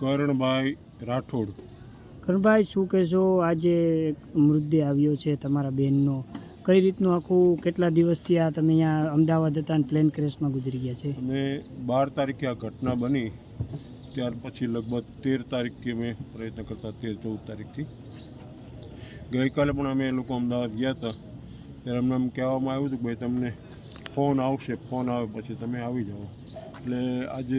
કરણભાઈ રાઠોડ. કરણભાઈ, શું કહેશો? આજે મૃતદેહ આવ્યો છે તમારા બહેનનો. કઈ રીતનું આખું, કેટલા દિવસથી આ તમે અહીંયા અમદાવાદ હતા અને પ્લેન ક્રેશમાં ગુજરી ગયા છે? અને 12 તારીખે આ ઘટના બની, ત્યાર પછી લગભગ 13 તારીખથી અમે પ્રયત્ન કરતા, 13-14 તારીખથી. ગઈકાલે પણ અમે લોકો અમદાવાદ ગયા હતા, ત્યારે અમને એમ કહેવામાં આવ્યું હતું કે ભાઈ તમને ફોન આવશે, ફોન આવે પછી તમે આવી જાઓ. એટલે આજે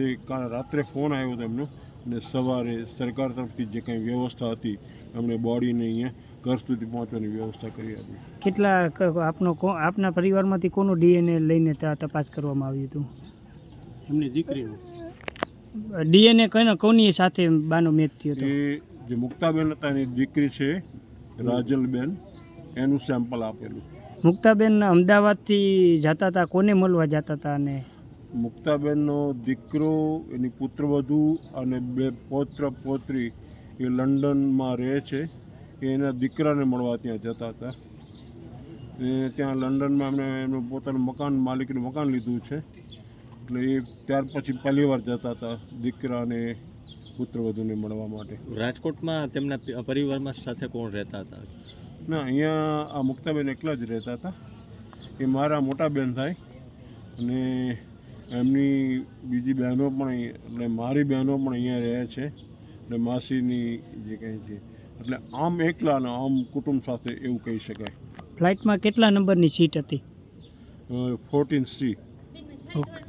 રાત્રે ફોન આવ્યો હતો એમનો, અને સવારે સરકાર તરફથી જે કંઈ વ્યવસ્થા હતી એમણે બોડીને અહીંયા ઘર સુધી પહોંચવાની વ્યવસ્થા કરી હતી. કેટલા આપના પરિવારમાંથી કોનું ડીએનએ લઈને તપાસ કરવામાં આવ્યું હતું? એમની દીકરીનું ડીએનએ કોની સાથે બાનો મેચ થયો હતો? એ જે મુક્તાબેન હતા એની દીકરી છે રાજલબેન, એનું સેમ્પલ આપેલું. મુક્તાબેન અમદાવાદથી જતા હતા, કોને મળવા જતા હતા? અને મુક્તાબેનનો દીકરો, એની પુત્રવધુ અને 2 પૌત્ર પૌત્રી એ લંડનમાં રહે છે. એના દીકરાને મળવા ત્યાં જતા હતા. એ ત્યાં લંડનમાં એમનું પોતાનું મકાન, માલિકનું મકાન લીધું છે. એટલે એ ત્યાર પછી પહેલી વાર જતા હતા દીકરા અને પુત્રવધુને મળવા માટે. રાજકોટમાં તેમના પરિવારમાં સાથે કોણ રહેતા હતા? ના, અહીંયા આ મુક્તાબેન એકલા જ રહેતા હતા. એ મારા મોટા બેન થાય, અને એમની બીજી બહેનો પણ, એટલે મારી બહેનો પણ અહીંયા રહે છે, એટલે માસીની જે કંઈ છે. એટલે આમ એકલા અને આમ કુટુંબ સાથે એવું કહી શકાય. ફ્લાઇટમાં કેટલા નંબરની સીટ હતી? 14C. ઓકે.